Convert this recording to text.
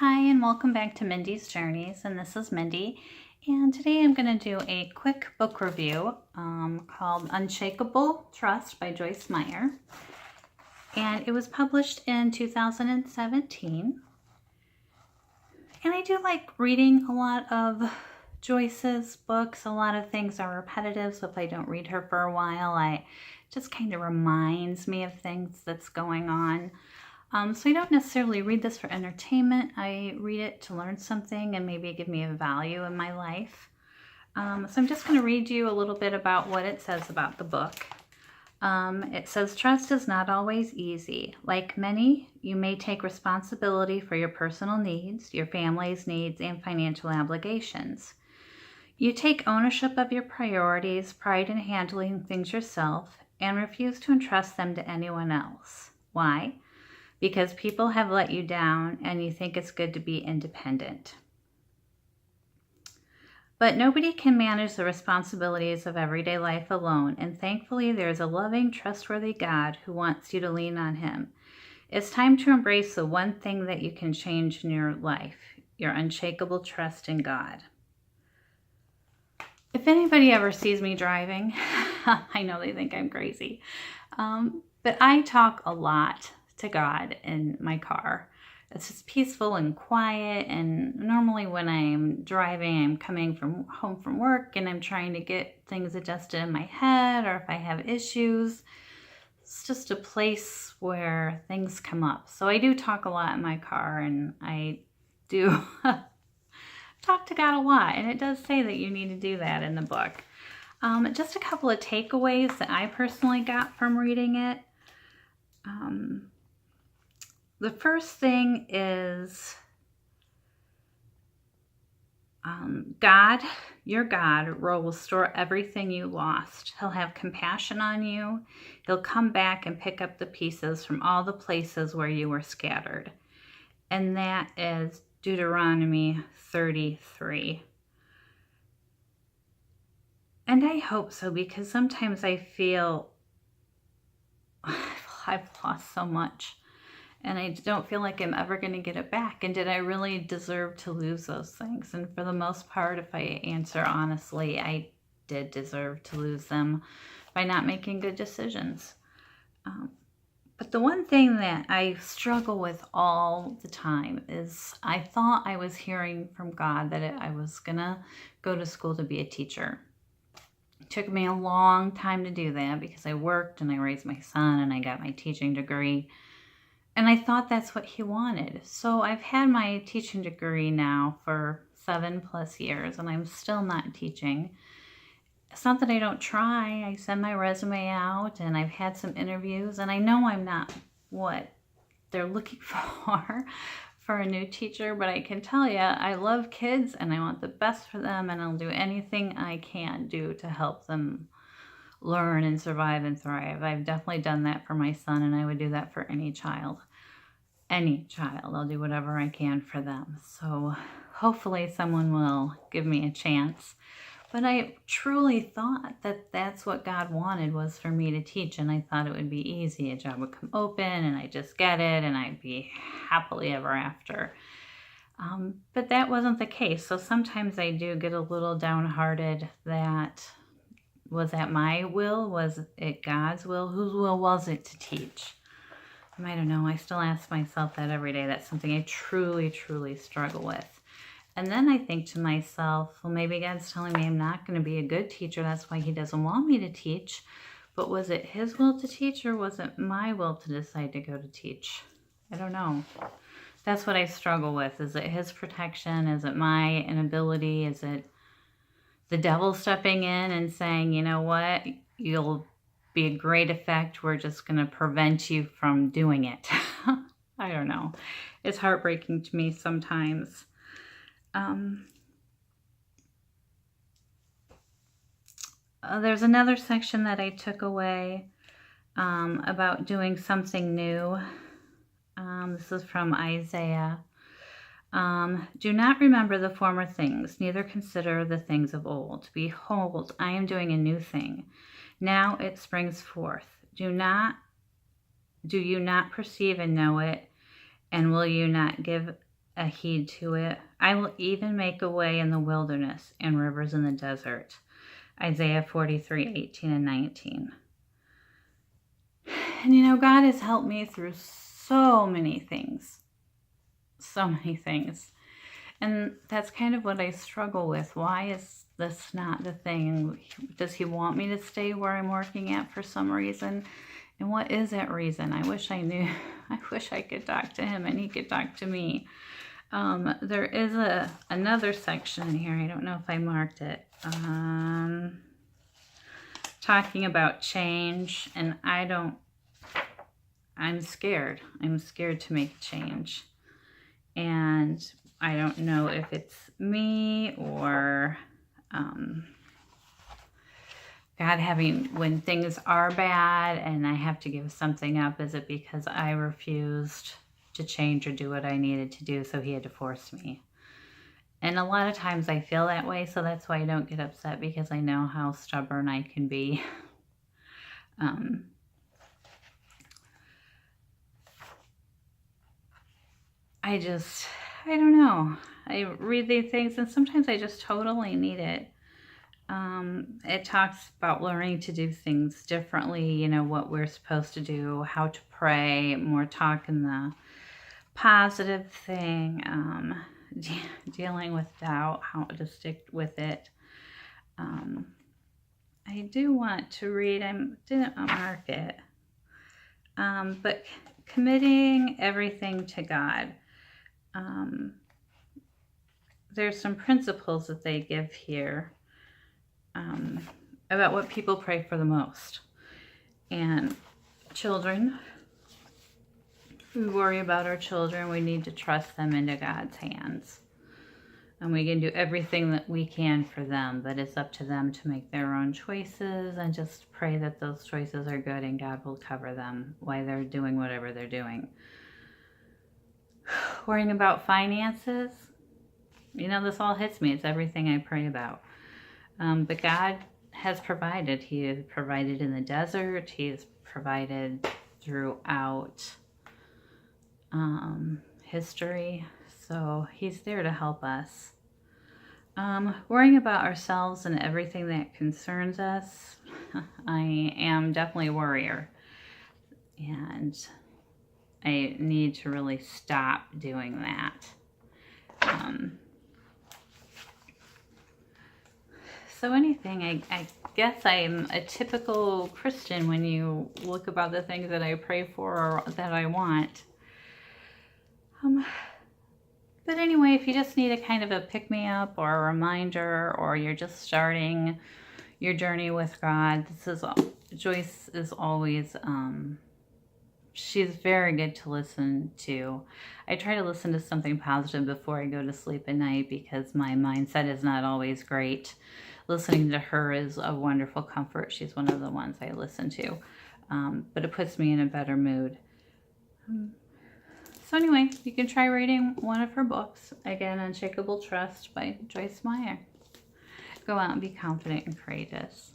Hi, and welcome back to Mindy's Journeys, and this is Mindy. And today I'm going to do a quick book review called Unshakeable Trust by Joyce Meyer. And it was published in 2017. And I do like reading a lot of Joyce's books. A lot of things are repetitive, so if I don't read her for a while, it just kind of reminds me of things that's going on. So I don't necessarily read this for entertainment. I read it to learn something and maybe give me a value in my life. So I'm just going to read you a little bit about what it says about the book. It says, trust is not always easy. Like many, you may take responsibility for your personal needs, your family's needs, and financial obligations. You take ownership of your priorities, pride in handling things yourself, and refuse to entrust them to anyone else. Why? Because people have let you down and you think it's good to be independent. But nobody can manage the responsibilities of everyday life alone, and thankfully there is a loving, trustworthy God who wants you to lean on him. It's time to embrace the one thing that you can change in your life, your unshakable trust in God. If anybody ever sees me driving, I know they think I'm crazy, but I talk a lot to God in my car. It's just peaceful and quiet, and normally when I'm driving, I'm coming home from work and I'm trying to get things adjusted in my head, or if I have issues, it's just a place where things come up. So I do talk a lot in my car, and I do talk to God a lot, and it does say that you need to do that in the book. Just a couple of takeaways that I personally got from reading it. The first thing is God, your God, will restore everything you lost. He'll have compassion on you. He'll come back and pick up the pieces from all the places where you were scattered. And that is Deuteronomy 33. And I hope so, because sometimes I feel I've lost so much, and I don't feel like I'm ever going to get it back. And did I really deserve to lose those things? And for the most part, if I answer honestly, I did deserve to lose them by not making good decisions. But the one thing that I struggle with all the time is I thought I was hearing from God that I was going to go to school to be a teacher. It took me a long time to do that because I worked and I raised my son and I got my teaching degree. And I thought that's what he wanted. So I've had my teaching degree now for 7+ years, and I'm still not teaching. It's not that I don't try. I send my resume out, and I've had some interviews, and I know I'm not what they're looking for a new teacher, but I can tell you I love kids, and I want the best for them, and I'll do anything I can do to help them learn and survive and thrive. I've definitely done that for my son, and I would do that for any child. Any child. I'll do whatever I can for them. So hopefully someone will give me a chance. But I truly thought that that's what God wanted, was for me to teach, and I thought it would be easy. A job would come open and I'd just get it and I'd be happily ever after. But that wasn't the case. So sometimes I do get a little downhearted that, was that my will? Was it God's will? Whose will was it to teach? I don't know. I still ask myself that every day. That's something I truly, truly struggle with. And then I think to myself, well, maybe God's telling me I'm not going to be a good teacher. That's why he doesn't want me to teach. But was it his will to teach, or was it my will to decide to go to teach? I don't know. That's what I struggle with. Is it his protection? Is it my inability? Is it the devil stepping in and saying, you know what, you'll be a great effect. We're just going to prevent you from doing it. I don't know. It's heartbreaking to me sometimes. There's another section that I took away about doing something new. This is from Isaiah. Do not remember the former things, neither consider the things of old. Behold, I am doing a new thing. Now it springs forth. Do you not perceive and know it? And will you not give a heed to it. I will even make a way in the wilderness and rivers in the desert. Isaiah 43:18 and 19. And you know, God has helped me through so many things. So many things. And that's kind of what I struggle with. Why is this not the thing? Does he want me to stay where I'm working at for some reason? And what is that reason? I wish I knew. I wish I could talk to him and he could talk to me. There is another section in here. I don't know if I marked it. Talking about change, and I'm scared. I'm scared to make change. And I don't know if it's me or God having, when things are bad and I have to give something up, is it because I refused to change or do what I needed to do, so he had to force me? And a lot of times I feel that way, so that's why I don't get upset, because I know how stubborn I can be. I don't know. I read these things and sometimes I just totally need it. It talks about learning to do things differently, you know, what we're supposed to do, how to pray, more talk in the positive thing, dealing with doubt, how to stick with it. I do want to read, I didn't mark it, but committing everything to God. There's some principles that they give here about what people pray for the most. And children, we worry about our children. We need to trust them into God's hands. And we can do everything that we can for them, but it's up to them to make their own choices, and just pray that those choices are good and God will cover them while they're doing whatever they're doing. Worrying about finances, you know, this all hits me. It's everything I pray about. But God has provided. He has provided in the desert. He has provided throughout history. So he's there to help us. Worrying about ourselves and everything that concerns us. I am definitely a worrier. And I need to really stop doing that. So anything, I guess I'm a typical Christian when you look about the things that I pray for or that I want. But anyway, if you just need a kind of a pick-me-up or a reminder, or you're just starting your journey with God, Joyce is always, she's very good to listen to. I try to listen to something positive before I go to sleep at night, because my mindset is not always great. Listening to her is a wonderful comfort. She's one of the ones I listen to. But it puts me in a better mood. So anyway, you can try reading one of her books. Again, Unshakeable Trust by Joyce Meyer. Go out and be confident and courageous.